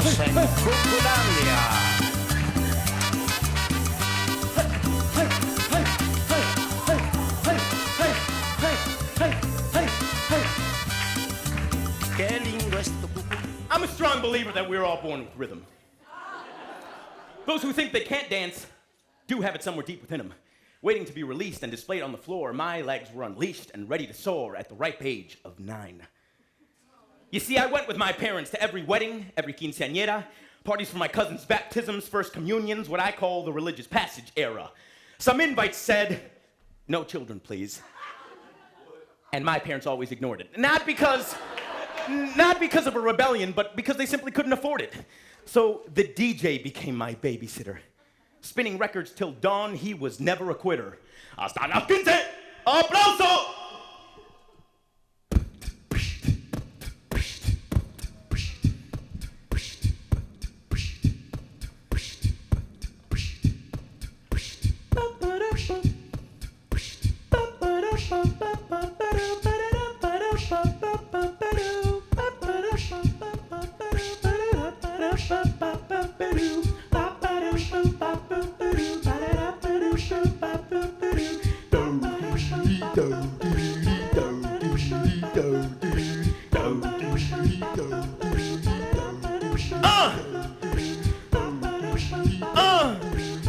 Estamos en Cuculandia. Qué lindo es tu cucú. I'm a strong believer that we're all born with rhythm. Those who think they can't dance do have it somewhere deep within them. Waiting to be released and displayed on the floor, my legs were unleashed and ready to soar at the ripe age of 9. You see, I went with my parents to every wedding, every quinceañera, parties for my cousins' baptisms, first communions, what I call the religious passage era. Some invites said, "No children, please." And my parents always ignored it. Not because of a rebellion, but because they simply couldn't afford it. So the DJ became my babysitter. Spinning records till dawn, he was never a quitter. Hasta las 15, aplauso!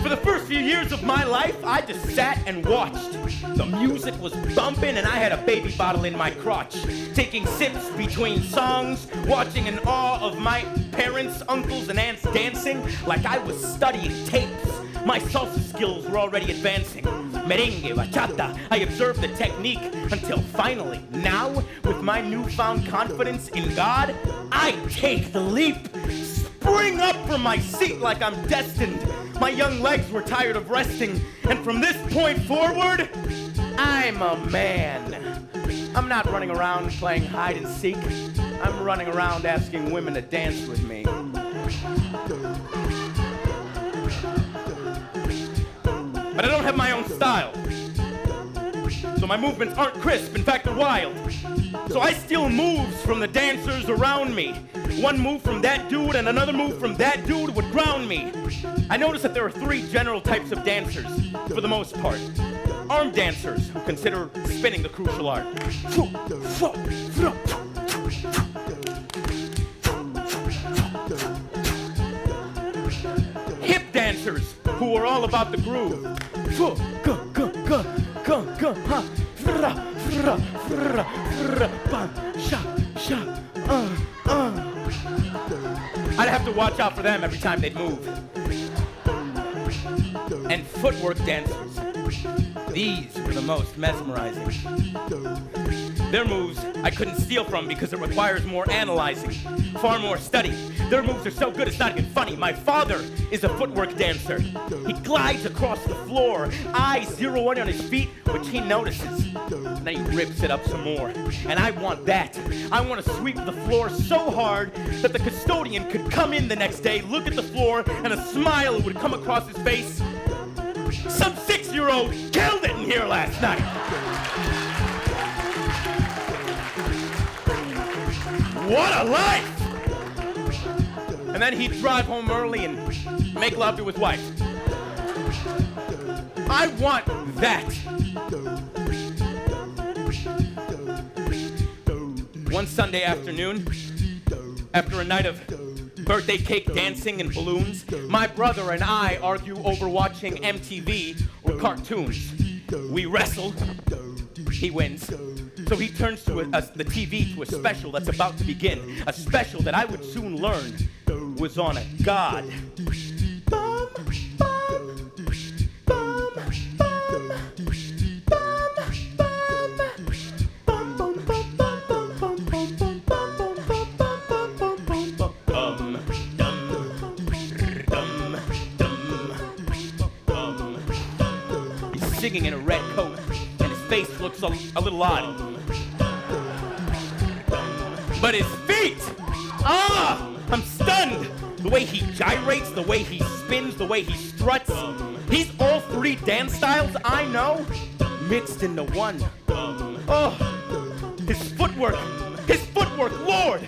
For the first few years of my life, I just sat and watched. The music was bumping and I had a baby bottle in my crotch, taking sips between songs, watching in awe of my parents, uncles, and aunts dancing like I was studying tapes. My salsa skills were already advancing. Merengue, bachata, I observed the technique until finally, now, with my newfound confidence in God, I take the leap. Spring up from my seat like I'm destined. My young legs were tired of resting, and from this point forward, I'm a man. I'm not running around playing hide and seek. I'm running around asking women to dance with me. But I don't have my own style. So my movements aren't crisp, in fact they're wild. So I steal moves from the dancers around me. One move from that dude and another move from that dude would ground me. I noticed that there are 3 general types of dancers, for the most part. Armed dancers, who consider spinning the crucial art. Hip dancers, who are all about the groove. I'd have to watch out for them every time they'd move. And footwork dancers. These were the most mesmerizing. Their moves I couldn't steal from because it requires more analyzing, far more study. Their moves are so good it's not even funny. My father is a footwork dancer. He glides across the floor, eyes zero in on his feet, which he notices. And then he rips it up some more. And I want that. I want to sweep the floor so hard that the custodian could come in the next day, look at the floor, and a smile would come across his face. Some 6-year-old killed it in here last night. What a life! And then he'd drive home early and make love to his wife. I want that. One Sunday afternoon, after a night of birthday cake dancing and balloons, my brother and I argue over watching MTV or cartoons. We wrestle. He wins. So he turns to the TV to a special that's about to begin. A special that I would soon learn was on a god. He's singing in a red coat, and his face looks a little odd. But his feet! I'm stunned! The way he gyrates, the way he spins, the way he struts. He's all 3 dance styles I know, mixed into one. Oh, his footwork, Lord!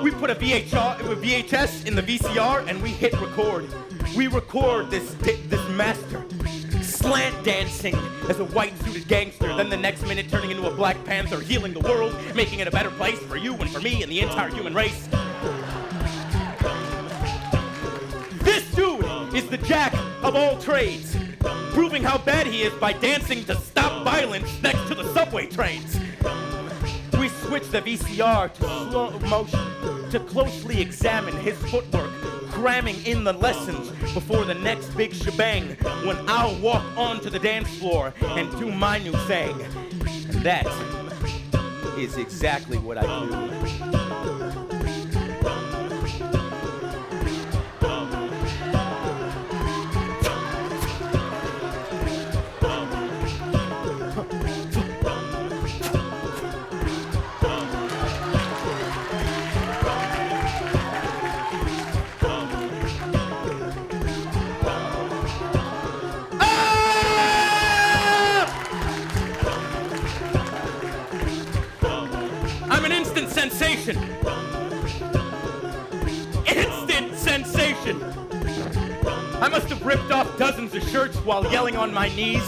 We put a VHS in the VCR and we hit record. We record this master slant dancing as a white suited gangster, then the next minute turning into a Black Panther, healing the world, making it a better place for you and for me and the entire human race. This dude is the jack of all trades, proving how bad he is by dancing to stop violence next to the subway trains. We switch the VCR to slow motion to closely examine his footwork, cramming in the lessons before the next big shebang when I'll walk onto the dance floor and do my new thing. And that is exactly what I do. I'm an instant sensation. Instant sensation. I must have ripped off dozens of shirts while yelling on my knees,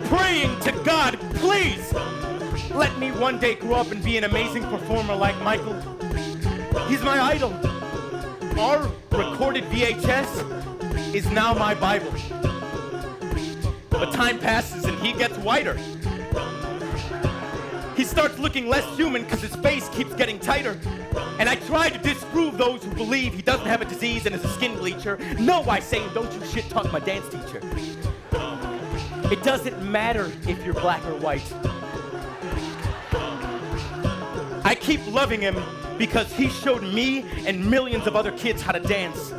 praying to God, please, let me one day grow up and be an amazing performer like Michael. He's my idol. Our recorded VHS is now my Bible. But time passes and he gets whiter. He starts looking less human because his face keeps getting tighter. And I try to disprove those who believe he doesn't have a disease and is a skin bleacher. No, I say, don't you shit talk my dance teacher. It doesn't matter if you're black or white. I keep loving him because he showed me and millions of other kids how to dance.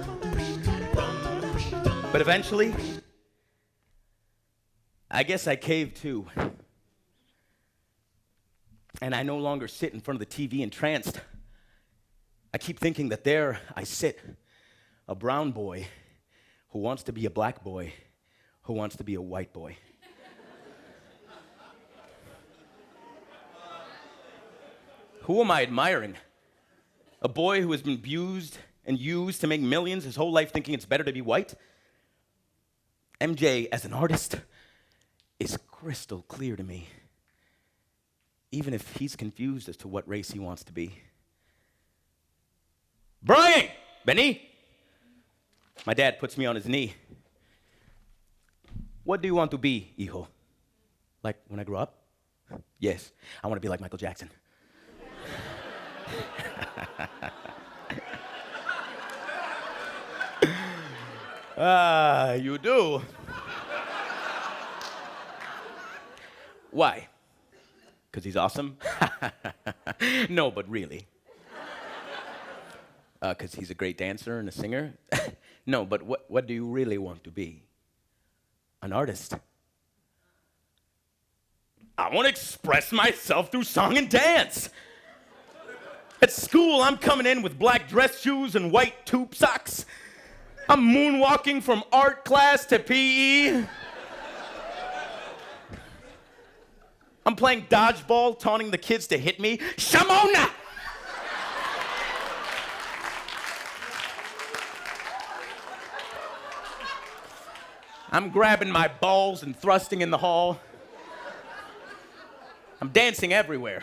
But eventually, I guess I caved too. And I no longer sit in front of the TV entranced. I keep thinking that there I sit, a brown boy who wants to be a black boy, who wants to be a white boy. Who am I admiring? A boy who has been abused and used to make millions his whole life thinking it's better to be white? MJ, as an artist, is crystal clear to me, even if he's confused as to what race he wants to be. Brian! Benny! My dad puts me on his knee. What do you want to be, hijo? Like when I grow up? Yes, I want to be like Michael Jackson. You do? Why? Because he's awesome? No, but really. Because he's a great dancer and a singer? No, but what do you really want to be? An artist. I want to express myself through song and dance. At school, I'm coming in with black dress shoes and white tube socks. I'm moonwalking from art class to PE. I'm playing dodgeball, taunting the kids to hit me. Shamona! I'm grabbing my balls and thrusting in the hall. I'm dancing everywhere.